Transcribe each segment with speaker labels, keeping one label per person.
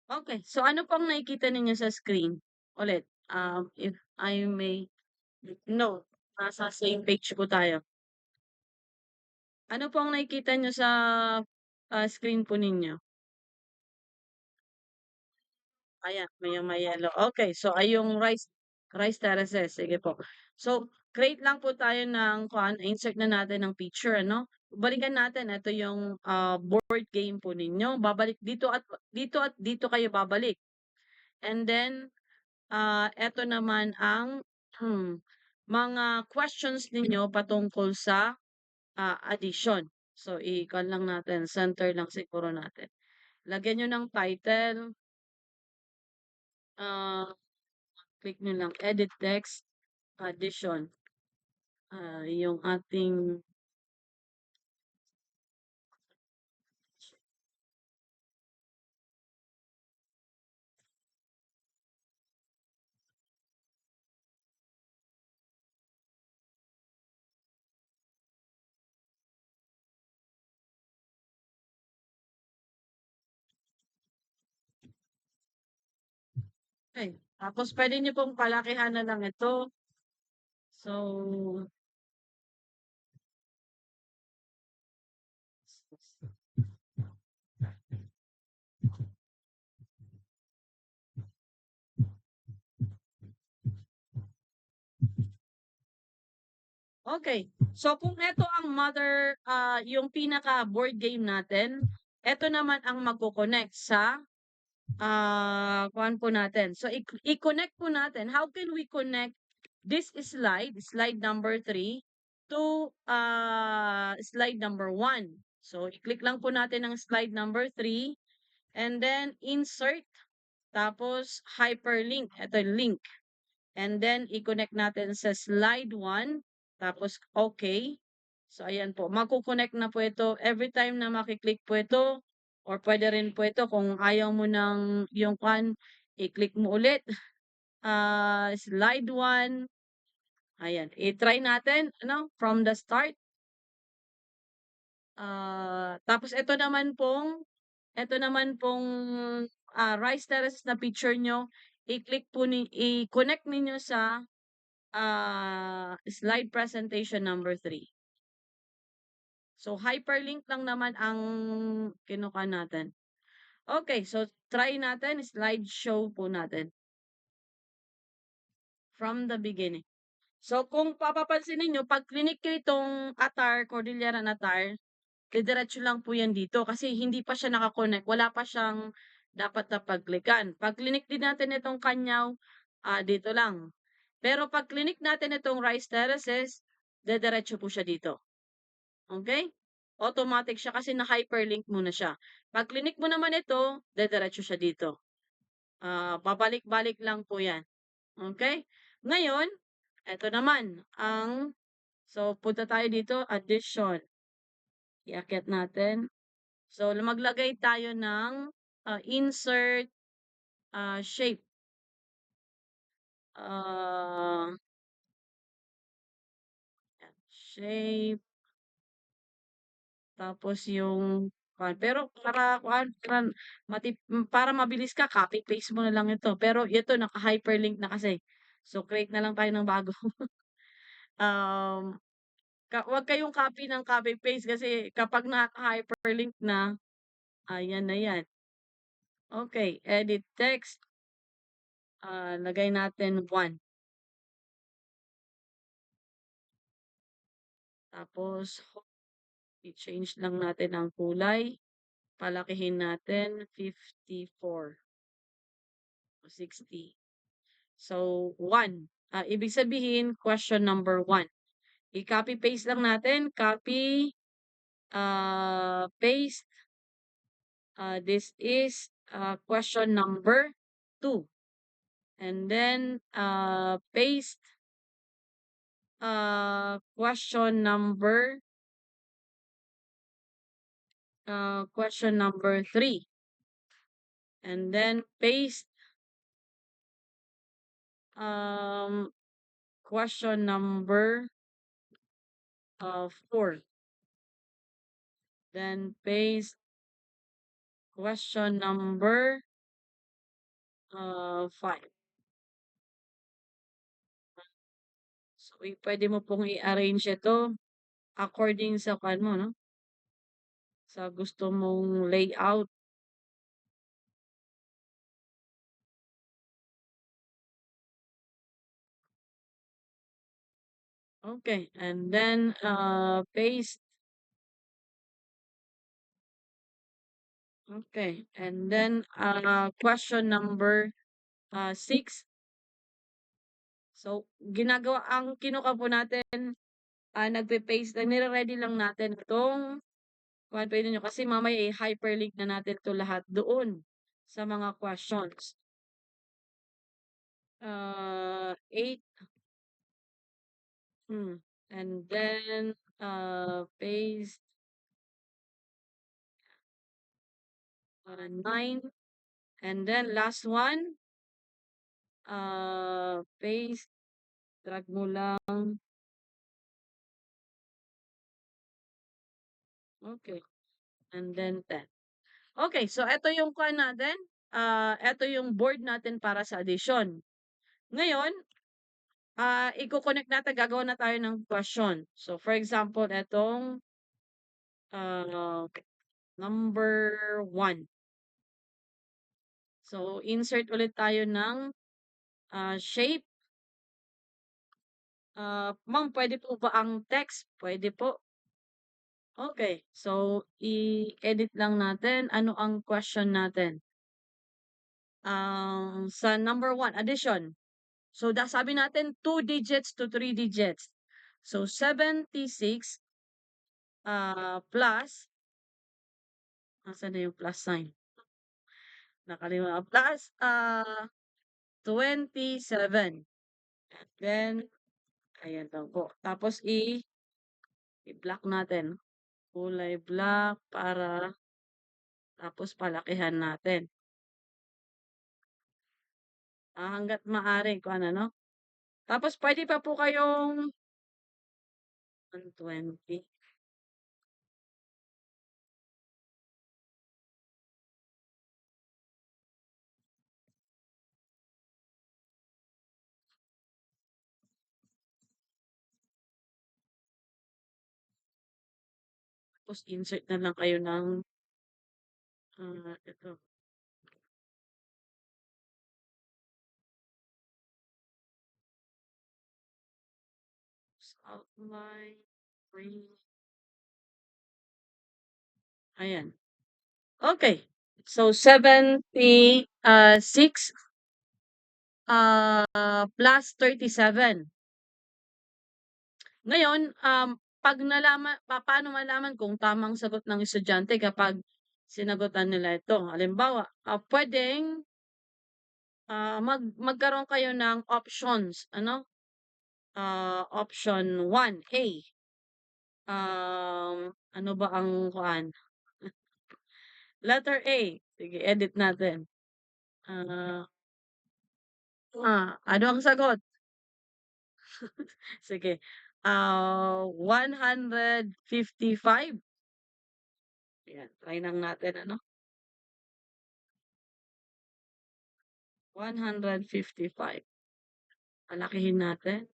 Speaker 1: Okay, so ano pong nakikita ninyo sa screen? Ulit, if I may no, nasa same page po tayo. Ano po ang nakikita niyo sa, screen po ninyo? Ayan, may yellow. Okay, so ay yung rice terraces, sige po. So, create lang po tayo ng insert na natin ng picture ano. Balikan natin, ito yung, board game po ninyo. Babalik dito kayo babalik. And then, eto naman ang mga questions ninyo patungkol sa, addition. So, i-kuwan lang natin, center lang siguro natin. Lagyan niyo ng title, ah click nyo lang edit text, addition. Yung ating tapos pwede niyo pong palakihan na lang ito. So, okay. So, kung ito ang yung pinaka board game natin, ito naman ang magko-connect sa kuwan po natin. So, i-connect po natin. How can we connect this slide number 3 to slide number 1? So, i-click lang po natin ang slide number 3 and then insert tapos hyperlink. Ito yung link. And then, i-connect natin sa slide 1 tapos okay. So, ayan po. Magko-connect na po ito. Every time na makiklik po ito, or pwede rin po ito kung ayaw mo ng yung i-click mo ulit. Slide 1. Ayan. I-try natin, ano, from the start. Tapos ito naman pong rice terraces na picture nyo, i-connect ninyo sa slide presentation number 3. So, hyperlink lang naman ang kinuha natin. Okay, so try natin, slideshow po natin. From the beginning. So, kung papapansin niyo pag klinik ko itong Cordillera Atar, didiretso lang po yan dito kasi hindi pa siya naka-connect, wala pa siyang dapat na pag-klikan. Pag klinik din natin itong Kanyaw, dito lang. Pero pag klinik natin itong Rice Terraces, didiretso po siya dito. Okay? Automatic siya kasi na-hyperlink muna siya. Pag klinik mo naman ito, didiretso siya dito. Babalik-balik lang po yan. Okay? Ngayon, eto naman so punta tayo dito, addition. Iakyat natin. So maglagay tayo ng insert shape. Shape. Tapos yung pero para mabilis ka, copy paste mo na lang ito. Pero ito naka-hyperlink na kasi. So create na lang tayo ng bago. um, Wag kayong copy paste kasi kapag naka-hyperlink na, ayan na yan. Okay, edit text. Lagay natin 1. Tapos, i-change lang natin ang kulay. Palakihin natin 54 o 60. So, 1. Ibig sabihin, question number 1. I-copy paste lang natin. Copy, paste. This is question number 2. And then, paste question number 3. And then, paste question number 4. Then, paste question number 5. So, pwede mo pong i-arrange ito according sa mo, no? Sa gusto mong layout. Okay, and then paste. Okay, and then question number 6. So, ang kinuha po natin, nagpe-paste lang, nire-ready lang natin itong kung pwede nyo kasi mamaya hyperlink na natin to lahat doon sa mga questions. 8. And then paste 9. And then last one, paste, drag mo lang. Okay. And then 10. Okay, so ito yung kuha natin. Ito yung board natin para sa addition. Ngayon, i-connect natin, gagawa na tayo ng question. So, for example, itong number 1. So, insert ulit tayo ng shape. Ma'am, pwede po ba ang text? Pwede po. Okay, so i-edit lang natin. Ano ang question natin? Sa number 1, addition. So, sabi natin 2 digits to 3 digits. So, 76 plus, asan na yung plus sign? Nakalimutan. Plus 27. And then, ayan lang po. Tapos, i-black natin. Kulay black para tapos palakihan natin. Hanggat maaari kung ano, no? Tapos, pwede pa po kayong 120. Tapos, insert na lang kayo ng ito. Outline, green. Ayan. Okay. So, 76 plus 37. Ngayon, pag paano malaman kung tamang sagot ng estudyante kapag sinagutan nila ito? Halimbawa, pwedeng magkaroon kayo ng options. Ano? Option 1, A. Ano ba ang kuan? Letter A. Sige, edit natin. Ano ang sagot? Sige. 155. Ayan, try lang natin, ano? 155. Palakihin natin.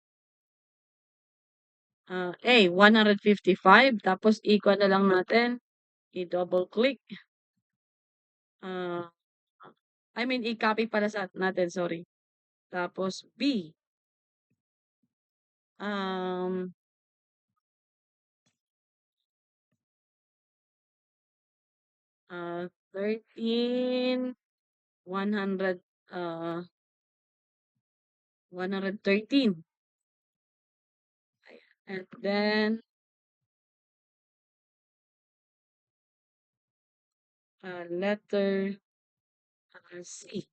Speaker 1: A, 155. Tapos, equal na lang natin. I-double click. I-copy pala sa natin, sorry. Tapos, B. 13, 100, 113. And then, letter C.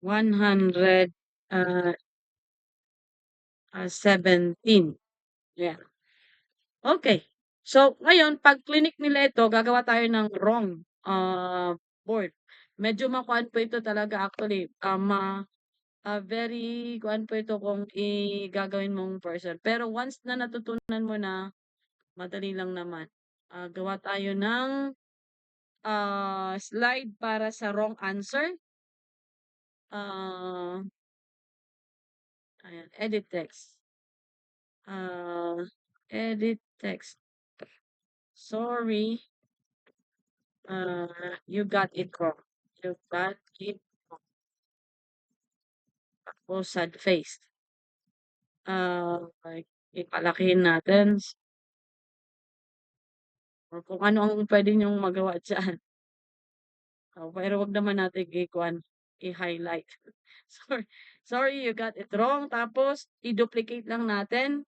Speaker 1: 117. Yeah. Okay. So, ngayon, pag clinic nila ito, gagawa tayo ng wrong board. Medyo makuan po ito talaga actually. very kuan po ito kung gagawin mong person. Pero once na natutunan mo na, madali lang naman. Gawa tayo ng, slide para sa wrong answer. Ah, Ayan, edit text. Edit text. Sorry, you got it wrong. You got it wrong. Tapos sad face. Like, ipalakihin natin or kung ano ang pwede niyong magawa diyan. Pero wag naman natin i-highlight. Sorry, sorry you got it wrong. Tapos i-duplicate lang natin.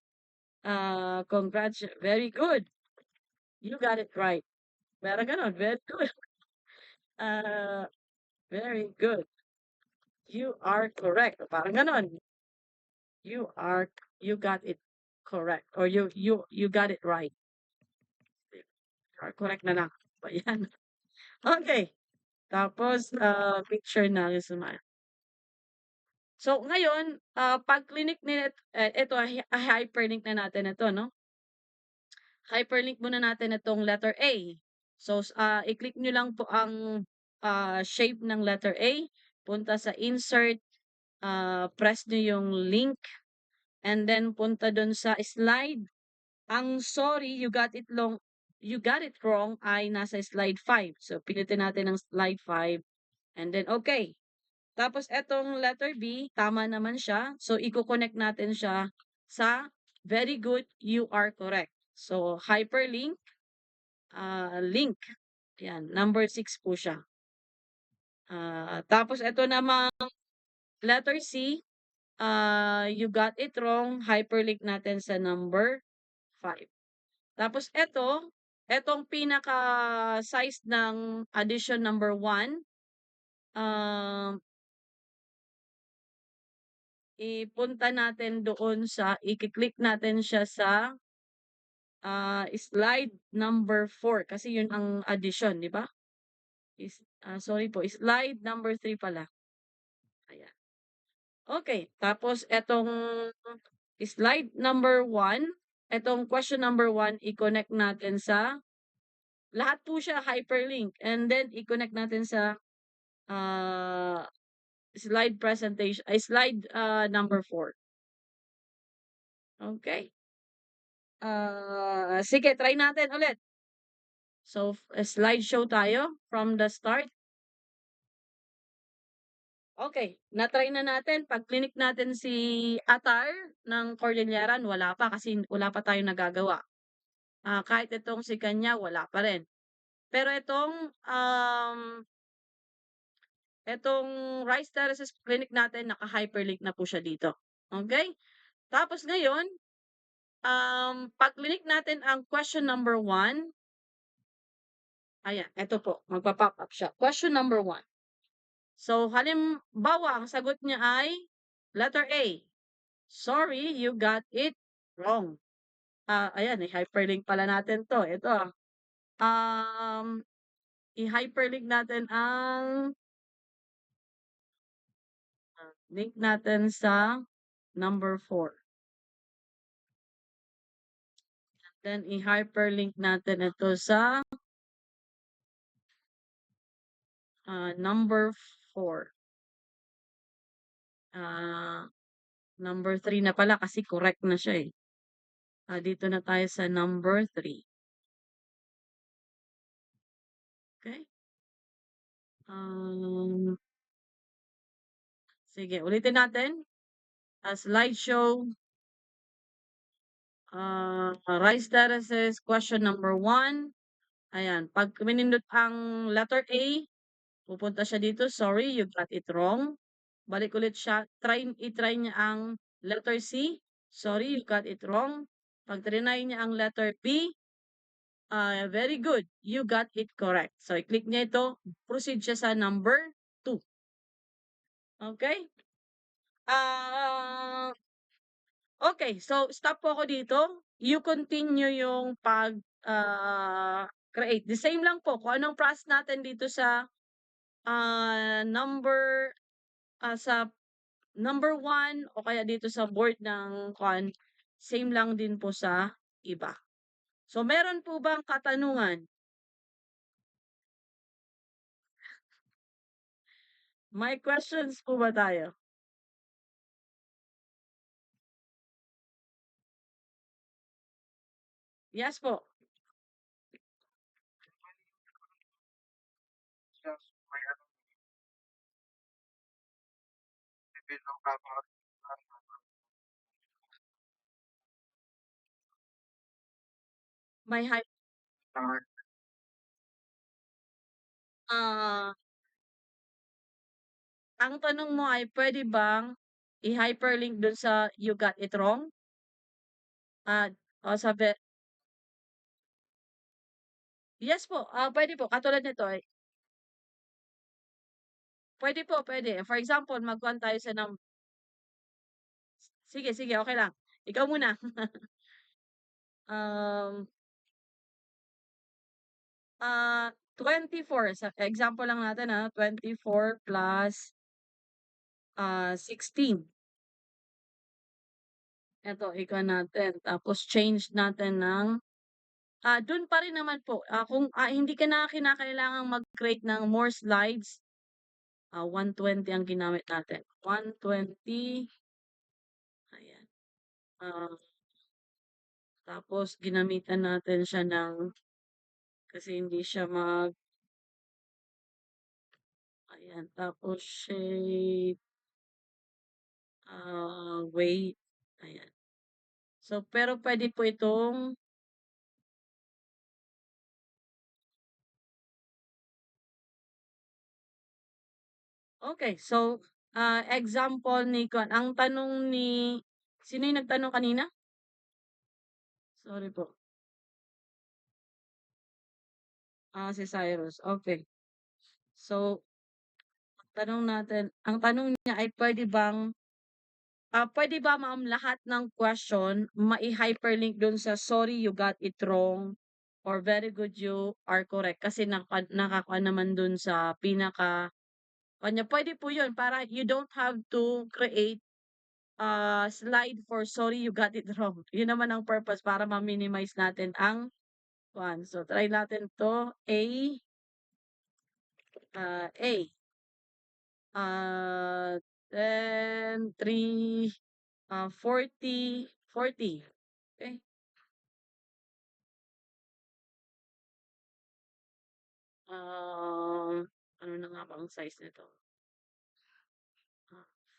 Speaker 1: Very good. You got it right. Parang gano'n, very good. Uh, Very good. You are correct. Parang gano'n. You are you got it correct or you got it right. Correct na lang. Ayan. Okay. Tapos, picture na smile. So, ngayon, 'pag clinic eto hyperlink na natin ito 'no. Hyperlink muna natin itong letter A. So, i-click niyo lang po ang, shape ng letter A, punta sa insert, press niyo yung link, and then punta dun sa slide. Ang sorry, you got it wrong ay nasa slide 5. So, pilitin natin ang slide 5 and then okay. Tapos etong letter B, tama naman siya. So, iko-connect natin siya sa very good, you are correct. So, hyperlink, link. Yan, number 6 po siya. Tapos eto namang letter C, you got it wrong, hyperlink natin sa number 5. Tapos etong pinaka-size ng addition number 1, um, ipunta natin doon sa i-click natin siya sa, slide number 4 kasi yun ang addition, di ba? Sorry po, slide number 3 pala. Ayan. Okay, tapos etong slide number 1, etong question number 1, i-connect natin sa lahat po siya hyperlink and then i-connect natin sa, slide number 4. Okay. Sige try natin ulit. So, slideshow tayo from the start. Okay, na-try na natin. Pag clinic natin si Atar ng Cordilleran, wala pa kasi wala pa tayong nagagawa. Kahit itong si kanya, wala pa rin. Pero itong Rice Terraces clinic natin, naka-hyperlink na po siya dito. Okay? Tapos ngayon, pag clinic natin ang question number 1, ayan, ito po, magpa-pop up siya. Question number 1. So, halimbawa, ang sagot niya ay letter A. Sorry, you got it wrong. Ayan, i-hyperlink pala natin to. Ito, i-hyperlink natin ang link natin sa number 4. Then, i-hyperlink natin ito sa number 4. Number 3 na pala kasi correct na siya eh. Dito na tayo sa number 3. Okay? Sige, ulitin natin. Slideshow. Rice Terraces, question number 1. Ayan, pag minindot ang letter A, pupunta siya dito. Sorry, you got it wrong. Balik ulit siya. I-try niya ang letter C. Sorry, you got it wrong. Pag trinay niya ang letter B, very good. You got it correct. So, i-click niya ito. Proceed siya sa number 2. Okay? Okay, so stop po ako dito. You continue yung create. The same lang po kung anong process natin dito sa number sa number 1 o kaya dito sa board ng same lang din po sa iba. So, meron po bang katanungan? May questions po ba tayo? Yes po. May hy ah, ang tanong mo ay puwede bang i-hyperlink dun sa You Got It Wrong? O yes po, puwede po katulad nito, puwede po, puwede. For example, mag-kuhan tayo sa sige, sige, okey lang. Ikaw muna. Um, 24 sa example lang natin, 24 plus, 16. Eto ikuha natin tapos change natin ng, dun pa rin naman po, kung, hindi ka na kinakailangang mag-create ng more slides, 120 ang ginamit natin. 120, ayan. Ah, tapos ginamitan natin siya ng kasi hindi siya ayan, tapos shape, weight, ayan. So, pero puwede po itong okay. So, example ni ang tanong ni sino yung nagtanong kanina? Sorry po. Si Cyrus, okay. So, ang tanong niya ay puwede ba ma'am lahat ng question mai-hyperlink dun sa sorry you got it wrong or very good you are correct kasi nakakuha naman dun sa kanya puwede po yun para you don't have to create, slide for sorry you got it wrong. Yun naman ang purpose para ma-minimize natin ang So, try natin 'to, A. Ah, then 3, 40, 40. Okay. Ano na nga bang size nito?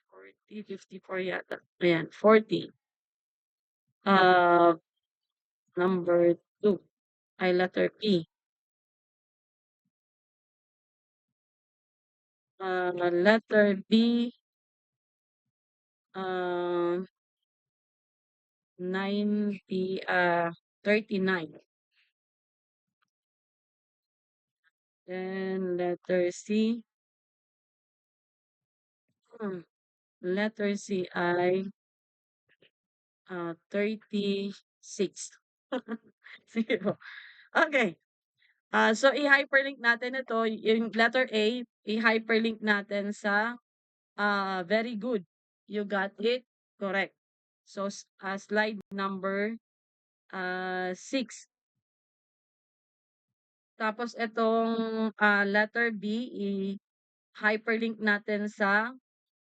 Speaker 1: 40, 54 yata. Ayan, 40. Ah, number 2 ay letter P. Letter B, ah, 39. Then letter C, hmm, letter C ay 36. Sige po. Okay. So i-hyperlink natin ito, yung letter A, i-hyperlink natin sa, very good. You got it correct. So, slide number, 6. Tapos itong, letter B, i-hyperlink natin sa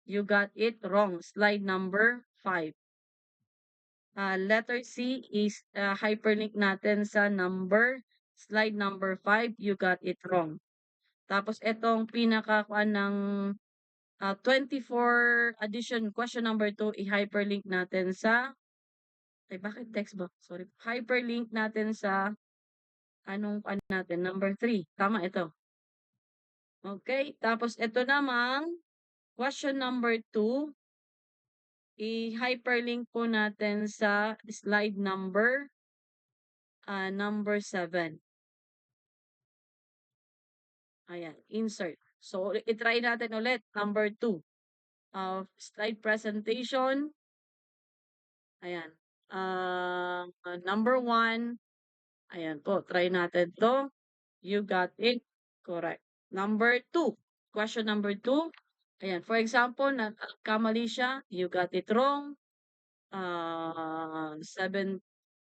Speaker 1: you got it wrong, slide number 5. Letter C is, hyperlink natin sa slide number 5, you got it wrong. Tapos itong pinakakuan ng, 24 addition question number 2 i-hyperlink natin sa ay bakit text ba? Sorry. Hyperlink natin sa anong natin number 3. Tama ito. Okay, tapos ito namang question number 2 i-hyperlink po natin sa slide number 7. Ayan, insert. So, i-try natin ulit, number 2. Slide presentation. Ayan. Number 1. Ayan po, try natin to. You got it correct. Number 2. Question number 2. Ayan, for example, nagkamali siya, you got it wrong, 7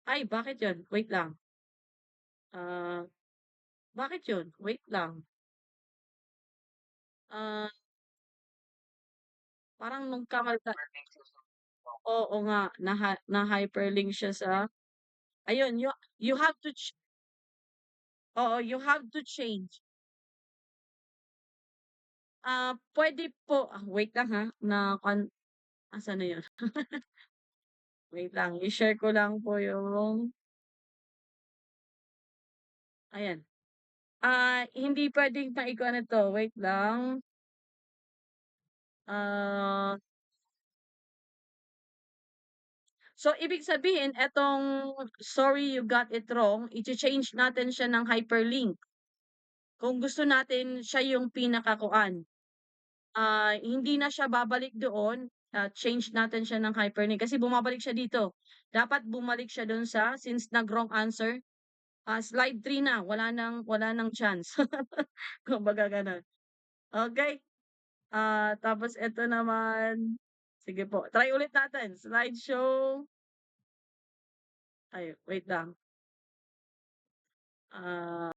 Speaker 1: ay bakit 'yun? Wait lang. Ah, bakit 'yun? Wait lang. Ah, parang nung oo nga, na-hyperlink siya sa ayun, you have to oo, you have to change. Puwede po wait lang ha, asan na 'yun? Wait lang, i-share ko lang po yung ayan. Hindi puwedeng maikuha to, wait lang. Ah, so ibig sabihin etong "Sorry you got it wrong," iche-change natin siya ng hyperlink. Kung gusto natin siya yung pinakakuan, hindi na siya babalik doon, change natin siya ng hyperlink kasi bumabalik siya dito. Dapat bumalik siya dun sa since nag-wrong answer, slide 3 na, wala ng chance. Kumbaga gano'n. Okey, tapos eto naman, sige po, try ulit natin, slideshow. Ay, wait lang. Ah,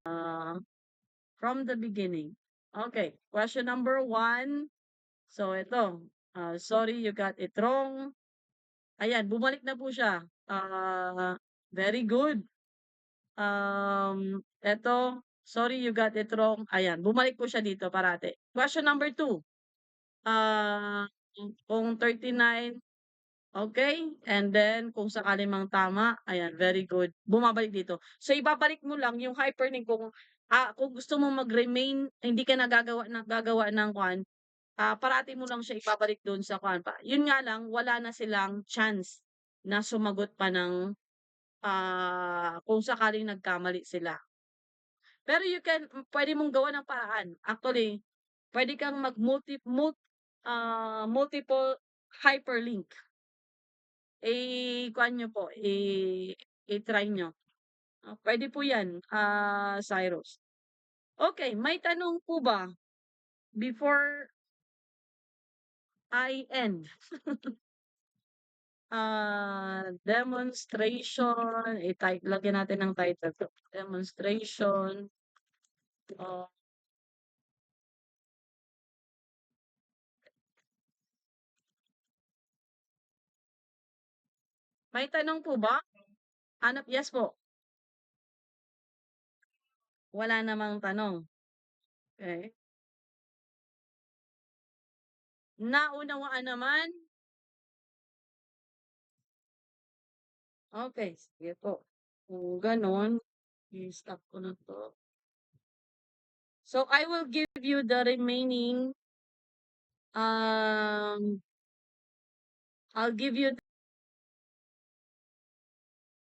Speaker 1: from the beginning. Okay, question number 1. So ito, sorry you got it wrong. Ayan, bumalik na po siya. Very good. Eto, sorry you got it wrong. Ayan, bumalik po siya dito parati. Question number 2. Ah, kung 39, okay, and then kung sakali mang tama, ayan, very good, bumabalik dito. So, ibabalik mo lang yung hyperlink kung gusto mo mag-remain, hindi ka na gagawa ng parati mo lang siya ibabalik dun sa pa. Yun nga lang, wala na silang chance na sumagot pa ng, kung sakaling nagkamali sila. Pero puwede mong gawan ng paraan. Actually, puwede kang multiple hyperlink. Kuhaan niyo po, i-try niyo. Puwede po 'yan, Cyrus. Okay, may tanong po ba before I end? Demonstration, lagyan natin ng title 'to, demonstration of may tanong po ba? Yes po. Wala namang tanong, okey. Naunawaan naman? Okey, sige po. Kung gano'n, i-stop ko na 'to. So, I will give you the remaining, um, I'll give you